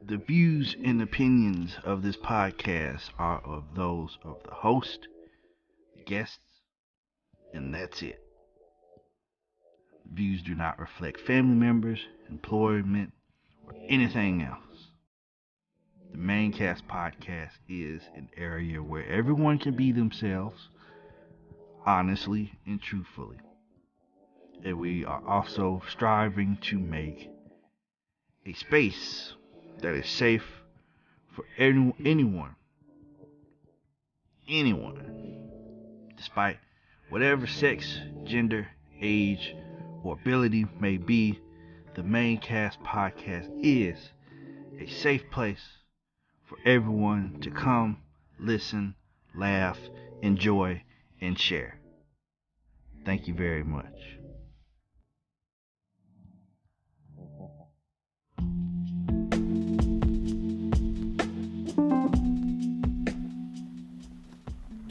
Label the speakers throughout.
Speaker 1: The views and opinions of this podcast are of those of the host, the guests, and that's it. Views do not reflect family members, employment, or anything else. The Maincast podcast is an area where everyone can be themselves, honestly and truthfully. And we are also striving to make a space that is safe for anyone, despite whatever sex, gender, age, or ability may be. The Maincast podcast is a safe place for everyone to come, listen, laugh, enjoy, and share. Thank you very much.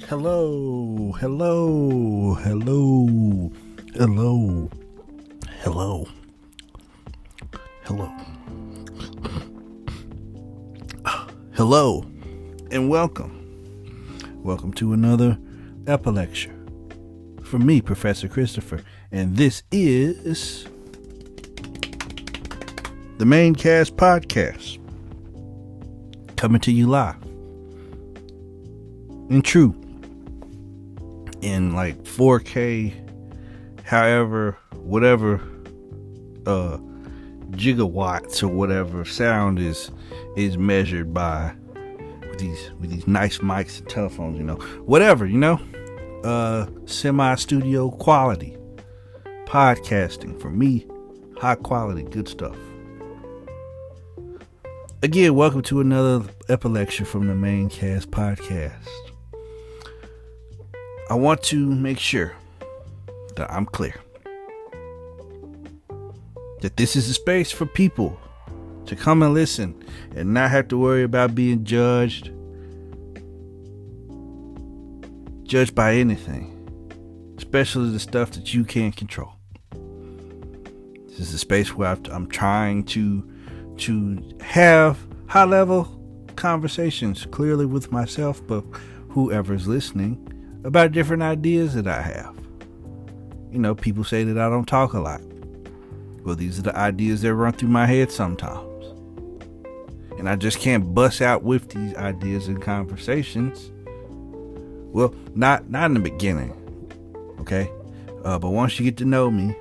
Speaker 1: Hello, hello, hello, hello, hello, hello, hello, and welcome. Welcome to another Epilecture from me, Professor Christopher, and this is the Maincast podcast, coming to you live and true in like 4K, however, whatever gigawatts or whatever sound is measured by with these nice mics and telephones, whatever, semi studio quality podcasting for me, high quality, good stuff. Again, welcome to another Epilecture from the Maincast podcast. I want to make sure that I'm clear that this is a space for people to come and listen and not have to worry about being judged by anything, especially the stuff that you can't control. This is a space where I'm trying to have high level conversations, clearly with myself, but whoever's listening, about different ideas that I have. People say that I don't talk a lot. Well, these are the ideas that run through my head sometimes. And I just can't bust out with these ideas in conversations. Well, not in the beginning, okay? But once you get to know me,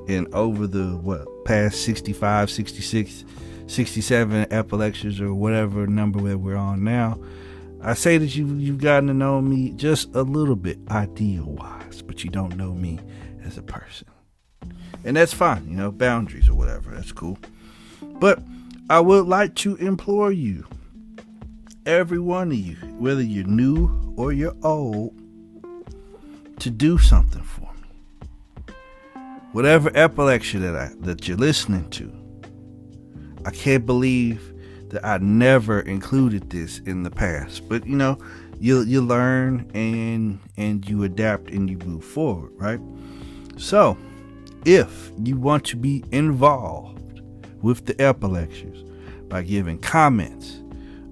Speaker 1: and over the past 65, 66, 67 epilectures or whatever number that we're on now, I say that you've gotten to know me just a little bit idea-wise, but you don't know me as a person. And that's fine, boundaries or whatever, that's cool. But I would like to implore you, every one of you, whether you're new or you're old, to do something for me. Whatever epilecture that you're listening to, I can't believe that I never included this in the past. But you learn and you adapt and you move forward, right? So if you want to be involved with the epilectures by giving comments,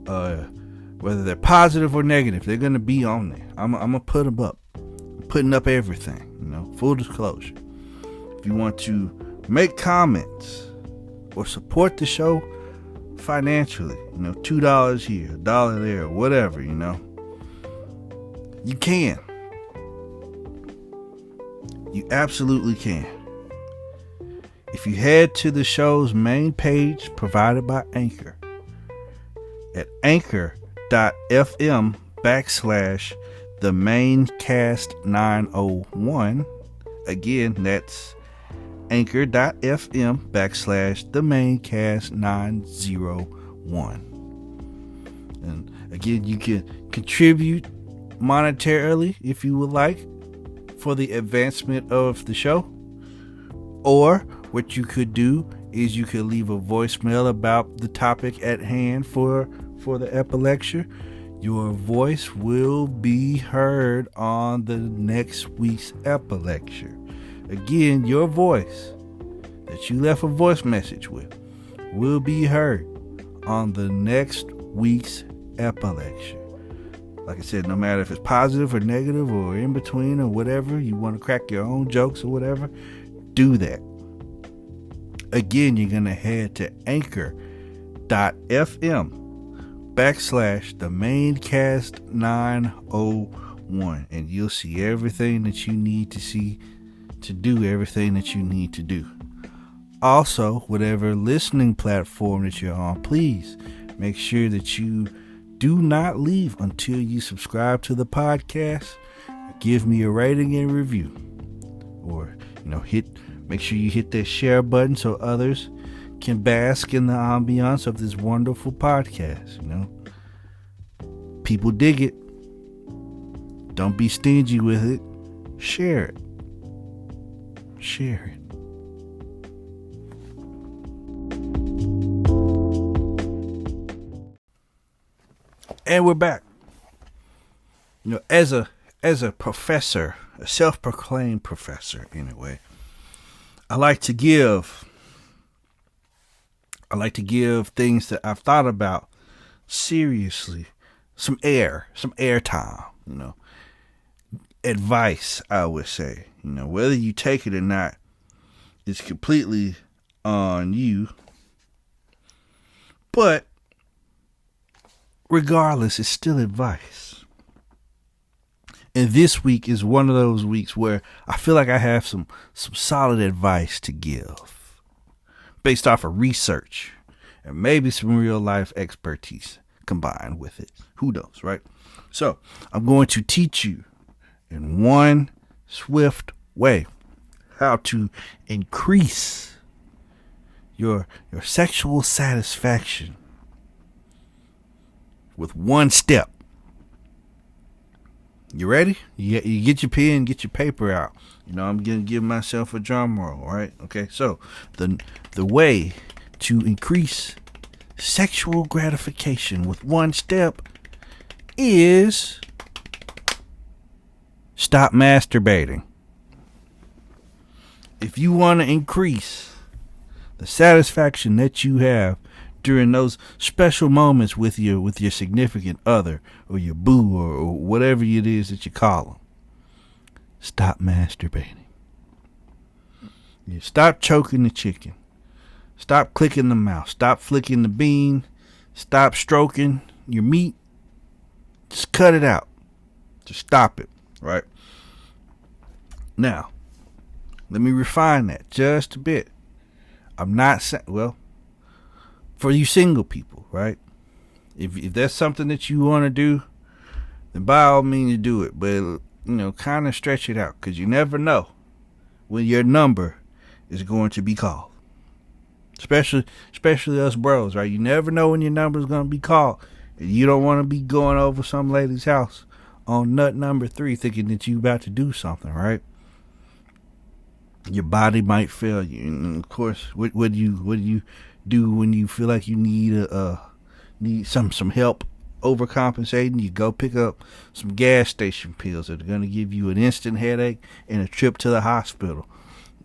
Speaker 1: whether they're positive or negative, they're going to be on there. I'm going to put them up. I'm putting up everything, full disclosure. If you want to make comments or support the show financially, $2 here, $1 there, whatever, you can. You absolutely can. If you head to the show's main page provided by Anchor at anchor.fm/the Maincast 901, again, that's anchor.fm/the Maincast 901. And again, you can contribute monetarily if you would like for the advancement of the show. Or what you could do is you could leave a voicemail about the topic at hand for the epilecture. Your voice will be heard on the next week's epilecture. Again, your voice that you left a voice message with will be heard on the next week's lecture. Like I said, no matter if it's positive or negative or in between or whatever, you want to crack your own jokes or whatever, do that. Again, you're going to head to anchor.fm/themaincast901 and you'll see everything that you need to see to do everything that you need to do. Also, whatever listening platform that you're on, please make sure that you do not leave until you subscribe to the podcast. Give me a rating and review, or make sure you hit that share button so others can bask in the ambiance of this wonderful podcast. People dig it. Don't be stingy with it. Share it. And we're back. As a professor, a self-proclaimed professor anyway, I like to give things that I've thought about seriously some airtime, advice, I would say. Whether you take it or not, it's completely on you. But regardless, it's still advice. And this week is one of those weeks where I feel like I have some solid advice to give based off of research and maybe some real life expertise combined with it. Who knows, right? So I'm going to teach you in one swift way how to increase your sexual satisfaction with one step. You ready? You get your pen, get your paper out. I'm going to give myself a drum roll, right? Okay, so the way to increase sexual gratification with one step is stop masturbating. If you want to increase the satisfaction that you have during those special moments with your significant other or your boo or whatever it is that you call them, stop masturbating. Stop choking the chicken. Stop clicking the mouse. Stop flicking the bean. Stop stroking your meat. Just cut it out. Just stop it, right? Now, let me refine that just a bit. I'm not saying, for you single people, right? If that's something that you want to do, then by all means do it. But, kind of stretch it out, because you never know when your number is going to be called. Especially us bros, right? You never know when your number is going to be called. And you don't want to be going over some lady's house on nut number 3 thinking that you about to do something, right? Your body might fail you. And of course, what do you do when you feel like you need some help overcompensating? You go pick up some gas station pills that are going to give you an instant headache and a trip to the hospital.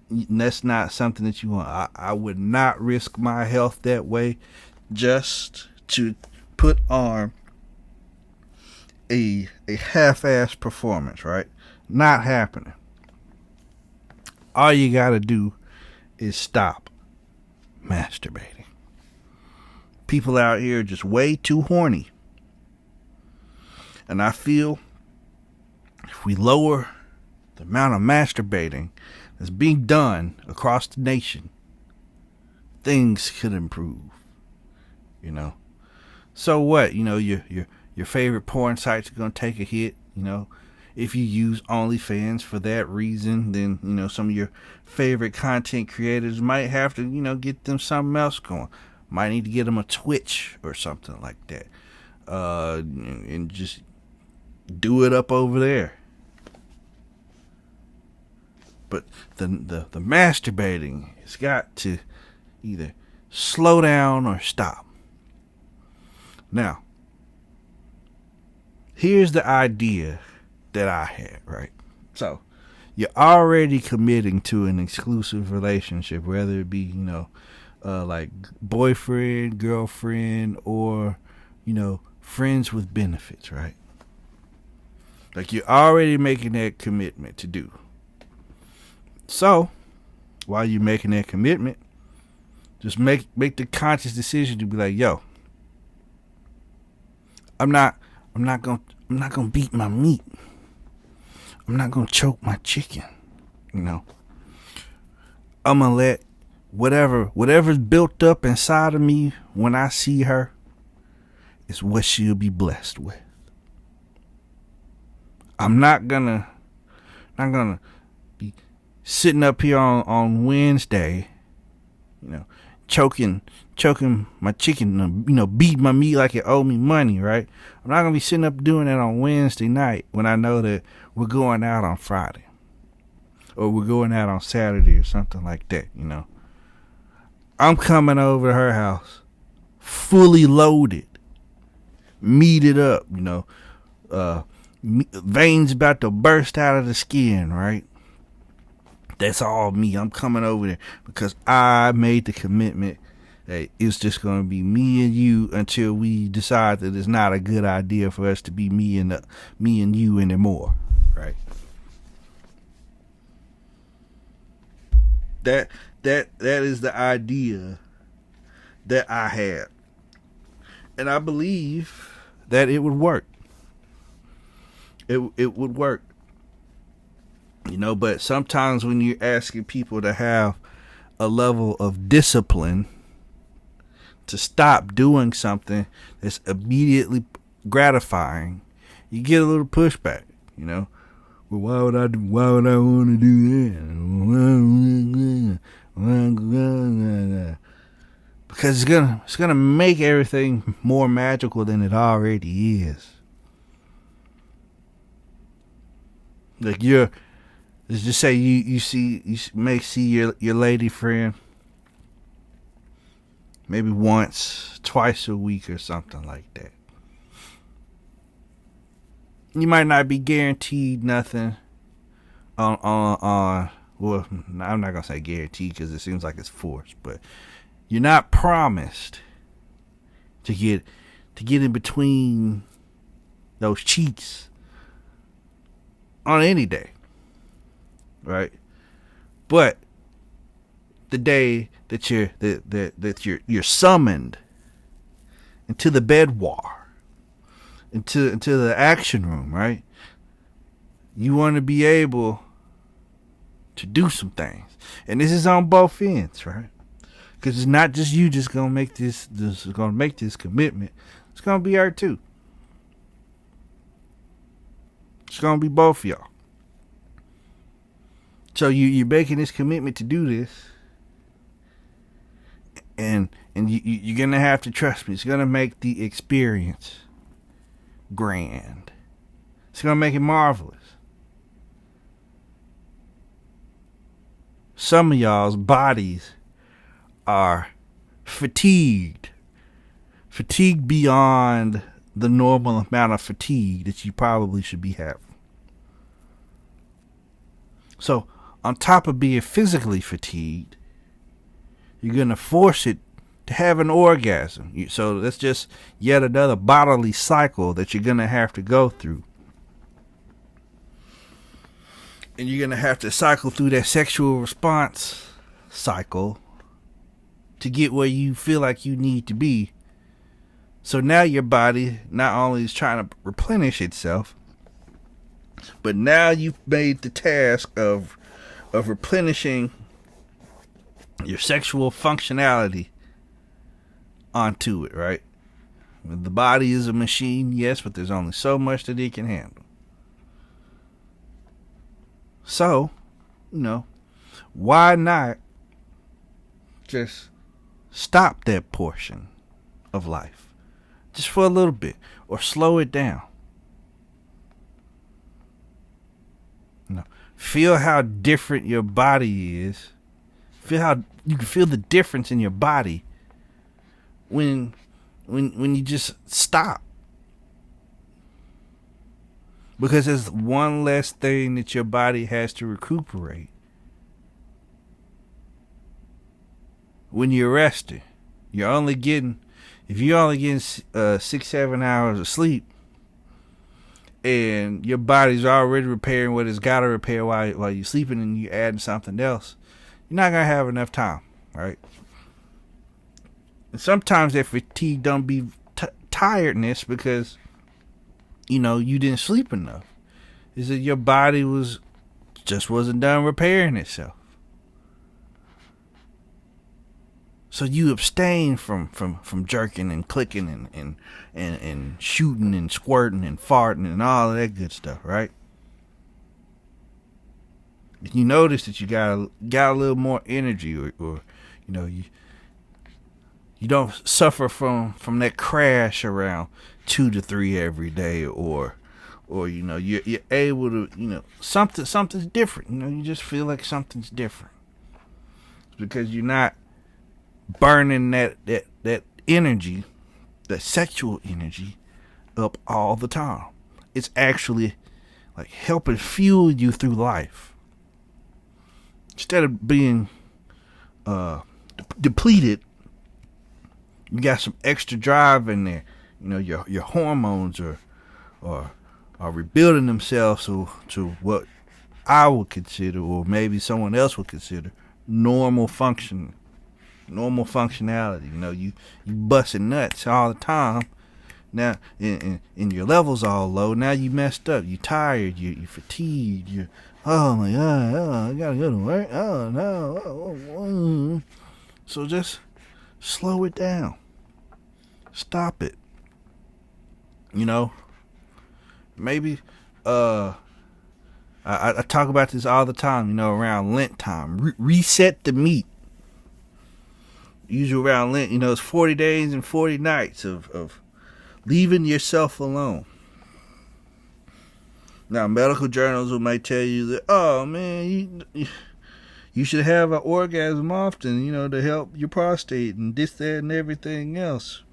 Speaker 1: And that's not something that you want. I would not risk my health that way just to put on a half-ass performance, right? Not happening. All you got to do is stop masturbating. People out here are just way too horny. And I feel if we lower the amount of masturbating that's being done across the nation, things could improve. So what? Your favorite porn sites are going to take a hit. If you use OnlyFans for that reason, then, some of your favorite content creators might have to, get them something else going. Might need to get them a Twitch or something like that. And just do it up over there. But the masturbating has got to either slow down or stop. Now, here's the idea that I had, right? So, you're already committing to an exclusive relationship, whether it be, like boyfriend, girlfriend, or friends with benefits, right? Like you're already making that commitment to do. So while you're making that commitment, just make the conscious decision to be like, yo, I'm not gonna beat my meat. I'm not gonna choke my chicken. I'm gonna let whatever's built up inside of me when I see her is what she'll be blessed with. I'm not gonna be sitting up here on Wednesday, choking my chicken, beating my meat like it owed me money, right? I'm not gonna be sitting up doing that on Wednesday night when I know that we're going out on Friday, or we're going out on Saturday or something like that. I'm coming over to her house, fully loaded, meated up, veins about to burst out of the skin, right? That's all me. I'm coming over there because I made the commitment that it's just going to be me and you until we decide that it's not a good idea for us to be me and you anymore, right? That is the idea that I had, and I believe that it would work. It would work. But sometimes when you're asking people to have a level of discipline to stop doing something that's immediately gratifying, you get a little pushback, Well, why would I want to do that? Because it's gonna make everything more magical than it already is. Like let's just say you may see your lady friend maybe once, twice a week or something like that. You might not be guaranteed nothing on well, I'm not gonna say guaranteed because it seems like it's forced, but you're not promised to get in between those cheeks on any day, right? But the day that you're summoned into the bedwar, into the action room, right? You want to be able to do some things, and this is on both ends, right? Because it's not just you just gonna make this commitment. It's gonna be her too. It's gonna be both of y'all. So you're making this commitment to do this, and you're gonna have to trust me. It's gonna make the experience grand. It's gonna make it marvelous. Some of y'all's bodies are fatigued beyond the normal amount of fatigue that you probably should be having. So on top of being physically fatigued, you're going to force it to have an orgasm. So that's just yet another bodily cycle that you're going to have to go through. And you're going to have to cycle through that sexual response cycle to get where you feel like you need to be. So now your body not only is trying to replenish itself, but now you've made the task of replenishing your sexual functionality onto it, right? The body is a machine, yes, but there's only so much that it can handle. So, why not just stop that portion of life just for a little bit, or slow it down? Feel how different your body is. Feel how you can feel the difference in your body when you just stop. Because there's one less thing that your body has to recuperate. when you're resting. You're only getting, if you're only getting 6-7 hours of sleep, and your body's already repairing what it's got to repair while you're sleeping, and you're adding something else, you're not gonna have enough time, right? And sometimes that fatigue don't be tiredness because you didn't sleep enough. Is that your body wasn't done repairing itself. So you abstain from jerking and clicking and shooting and squirting and farting and all of that good stuff, right? If you notice that you got a little more energy, or you don't suffer from that crash around 2 to 3 every day, or you're able to something's different. You just feel like something's different. It's because you're not burning that energy, that sexual energy, up all the time. It's actually like helping fuel you through life. Instead of being depleted, you got some extra drive in there. Your hormones are rebuilding themselves to what I would consider, or maybe someone else would consider, normal functionality. You busting nuts all the time. Now, and your levels all low. Now you messed up. You tired. You fatigued. You, oh my God. Oh, I gotta go to work. Oh no. Oh. So just slow it down. Stop it. Maybe I talk about this all the time. Around Lent time, reset the meat. Usually around Lent, it's 40 days and 40 nights of leaving yourself alone. Now, medical journals might tell you that, oh man, you should have an orgasm often, to help your prostate and this, that, and everything else.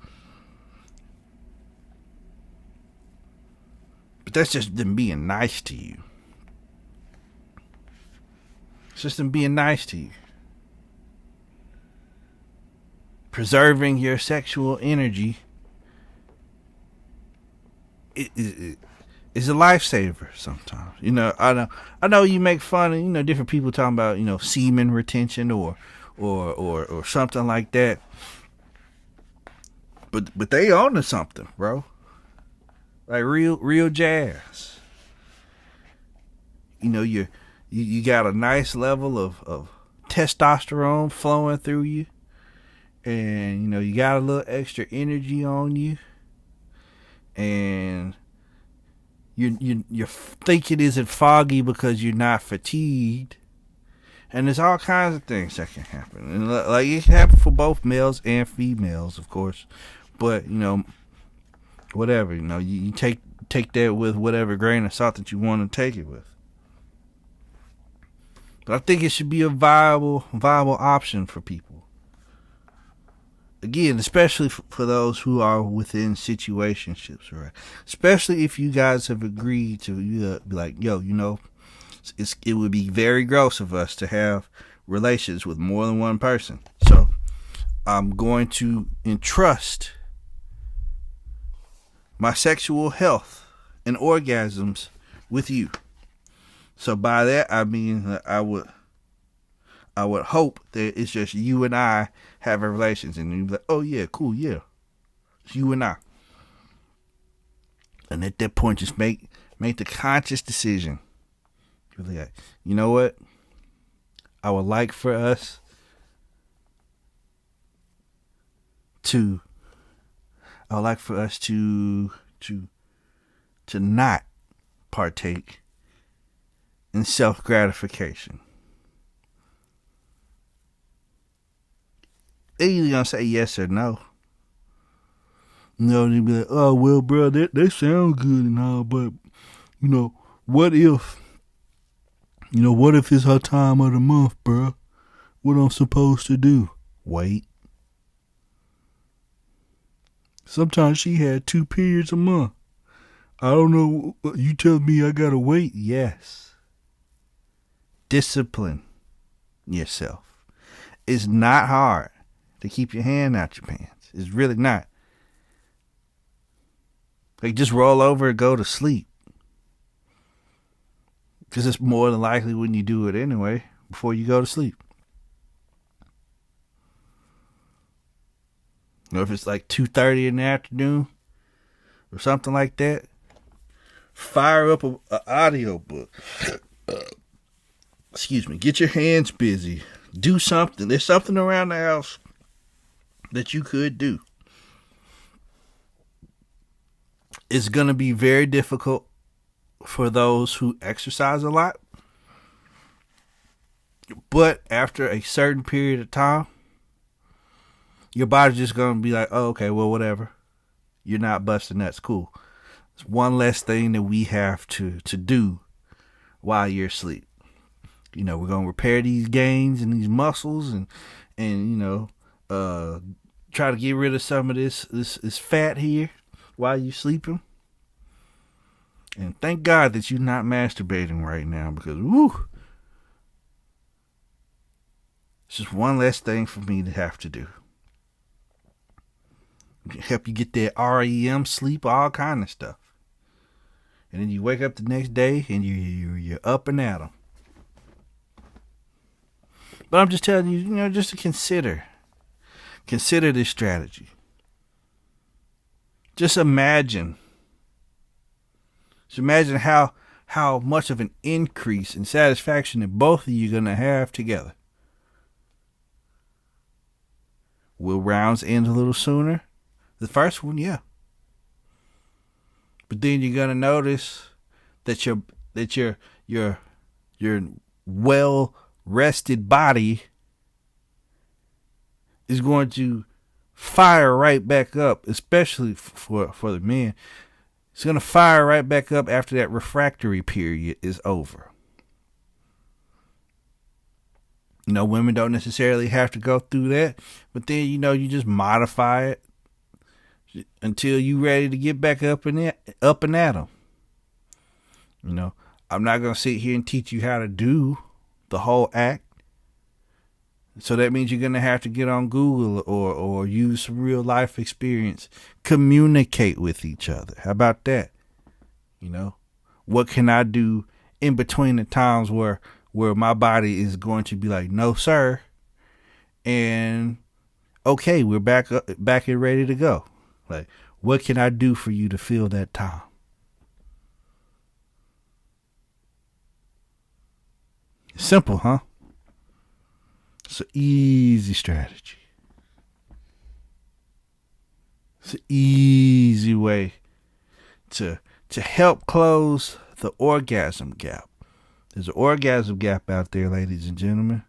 Speaker 1: But that's just them being nice to you. It's just them being nice to you. Preserving your sexual energy is a lifesaver sometimes. I know you make fun of, different people talking about, semen retention or something like that. But they on to something, bro. Like real jazz. You got a nice level of testosterone flowing through you. And you got a little extra energy on you, and you're thinking isn't foggy because you're not fatigued, and there's all kinds of things that can happen, and like it can happen for both males and females, of course. But whatever, you take that with whatever grain of salt that you want to take it with. But I think it should be a viable option for people. Again, especially for those who are within situationships, right? Especially if you guys have agreed to be like, yo, it would be very gross of us to have relations with more than one person. So I'm going to entrust my sexual health and orgasms with you. So by that, I mean that I would hope that it's just you and I having relations, and you'd be like, oh yeah, cool, yeah, it's you and I. And at that point, just make the conscious decision. You're like, you know what? I would like for us to not partake in self-gratification. They're either gonna say yes or no. They'll be like, oh well, bro, they sound good and all, but what if it's her time of the month, bro? What I'm supposed to do? Wait. Sometimes she had 2 periods a month. I don't know. You tell me I gotta wait? Yes. Discipline yourself. It's not hard. to keep your hand out your pants. It's really not. Like, just roll over and go to sleep. Because it's more than likely when you do it anyway, before you go to sleep. Or if it's like 2:30 in the afternoon or something like that, fire up an audio book. Excuse me. Get your hands busy. Do something. There's something around the house that you could do. It's going to be very difficult for those who exercise a lot. But after a certain period of time, your body's just going to be like, oh, okay, well, whatever. You're not busting nuts. Cool. It's one less thing that we have to do while you're asleep. You know, we're going to repair these gains and these muscles and you know, try to get rid of some of this fat here while you're sleeping. And thank God that you're not masturbating right now, because, woo, it's just one less thing for me to have to do. Help you get that REM sleep, all kind of stuff. And then you wake up the next day and you're up and at 'em. But I'm just telling you, you know, just to consider this strategy. Just imagine how much of an increase in satisfaction that both of you are going to have together. Will rounds end a little sooner? The first one, yeah. But then you're gonna notice that your well rested body is going to fire right back up, especially for the men. It's gonna fire right back up after that refractory period is over. You know, women don't necessarily have to go through that, but then, you know, you just modify it until you ready to get back up and at them. You know, I'm not going to sit here and teach you how to do the whole act. So that means you're going to have to get on Google or use some real life experience. Communicate with each other. How about that? You know, what can I do in between the times where my body is going to be like, no, sir. And okay, we're back and ready to go. Like, what can I do for you to fill that time? Simple, huh? It's an easy strategy. It's an easy way to help close the orgasm gap. There's an orgasm gap out there, ladies and gentlemen.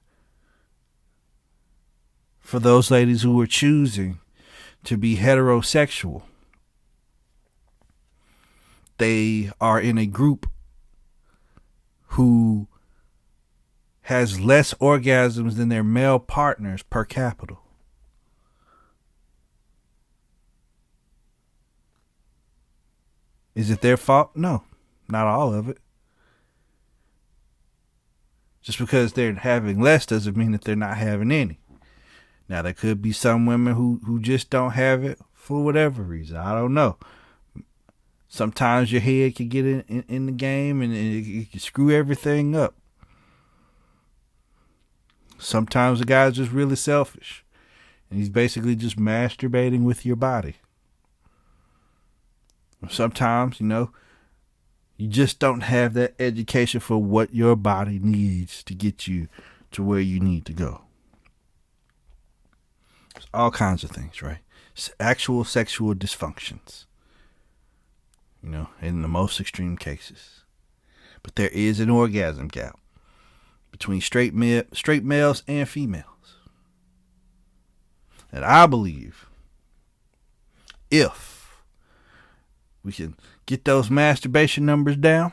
Speaker 1: For those ladies who are choosing to be heterosexual, they are in a group who has less orgasms than their male partners per capita. Is it their fault? No, not all of it. Just because they're having less doesn't mean that they're not having any. Now, there could be some women who just don't have it for whatever reason. I don't know. Sometimes your head can get in the game and it can screw everything up. Sometimes the guy's just really selfish and he's basically just masturbating with your body. Sometimes, you know, you just don't have that education for what your body needs to get you to where you need to go. There's all kinds of things, right? It's actual sexual dysfunctions, you know, in the most extreme cases. But there is an orgasm gap between straight males and females. And I believe if we can get those masturbation numbers down,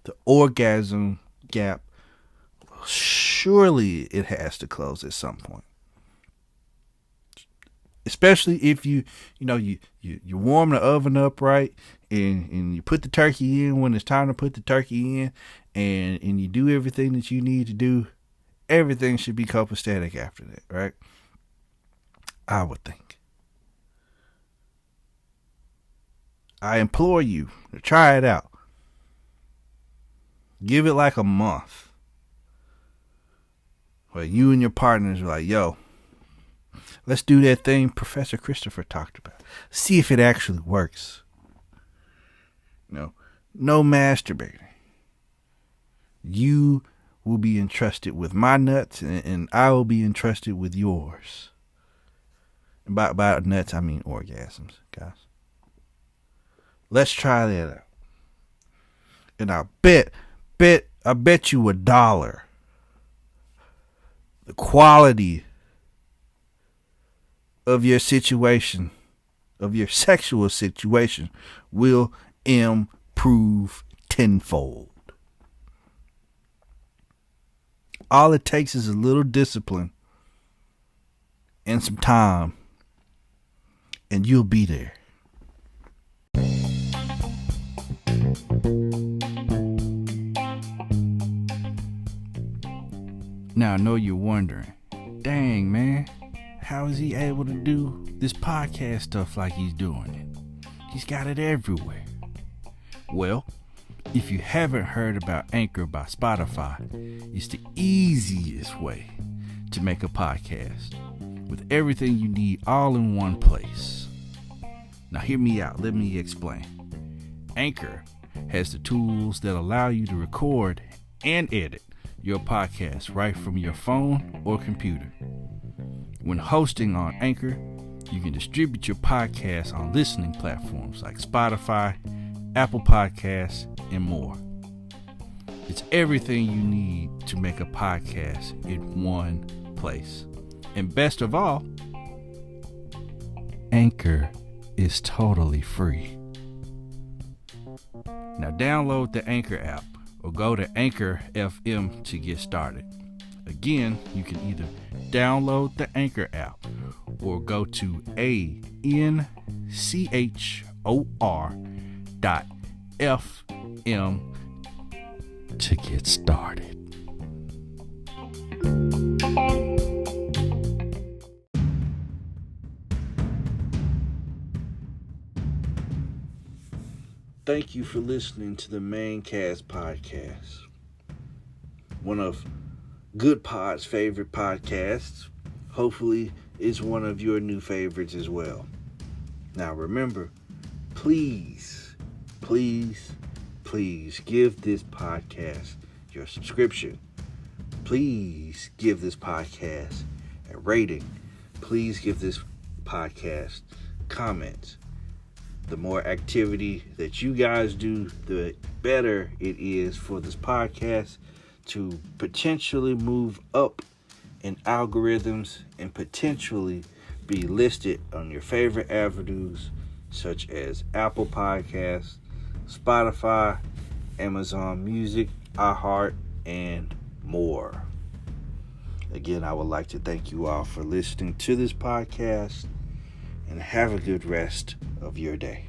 Speaker 1: the orgasm gap, surely it has to close at some point. Especially if you warm the oven up right and you put the turkey in when it's time to put the turkey in and you do everything that you need to do everything should be copacetic after that, right? I would think. I implore you to try it out. Give it like a month. Where you and your partners are like, yo, let's do that thing Professor Christopher talked about. See if it actually works. No masturbating. You will be entrusted with my nuts, and I will be entrusted with yours. And by nuts, I mean orgasms, guys. Let's try that out. And I bet you $1, the quality of your situation, of your sexual situation, will improve tenfold. All it takes is a little discipline and some time, and you'll be there. Now, I know you're wondering, dang, man, how is he able to do this podcast stuff like he's doing it? He's got it everywhere. Well, if you haven't heard about Anchor by Spotify, it's the easiest way to make a podcast with everything you need all in one place. Now, hear me out. Let me explain. Anchor has the tools that allow you to record and edit your podcast right from your phone or computer. When hosting on Anchor, you can distribute your podcast on listening platforms like Spotify, Apple Podcasts, and more. It's everything you need to make a podcast in one place. And best of all, Anchor is totally free. Now download the Anchor app or go to Anchor FM to get started. Again, you can either download the Anchor app or go to anchor.fm to get started. Thank you for listening to the Maincast podcast. One of Good Pod's favorite podcasts. Hopefully, it's one of your new favorites as well. Now remember, please give this podcast your subscription. Please give this podcast a rating. Please give this podcast comments. The more activity that you guys do, the better it is for this podcast to potentially move up in algorithms and potentially be listed on your favorite avenues such as Apple Podcasts, Spotify, Amazon Music, iHeart, and more. Again, I would like to thank you all for listening to this podcast, and have a good rest of your day.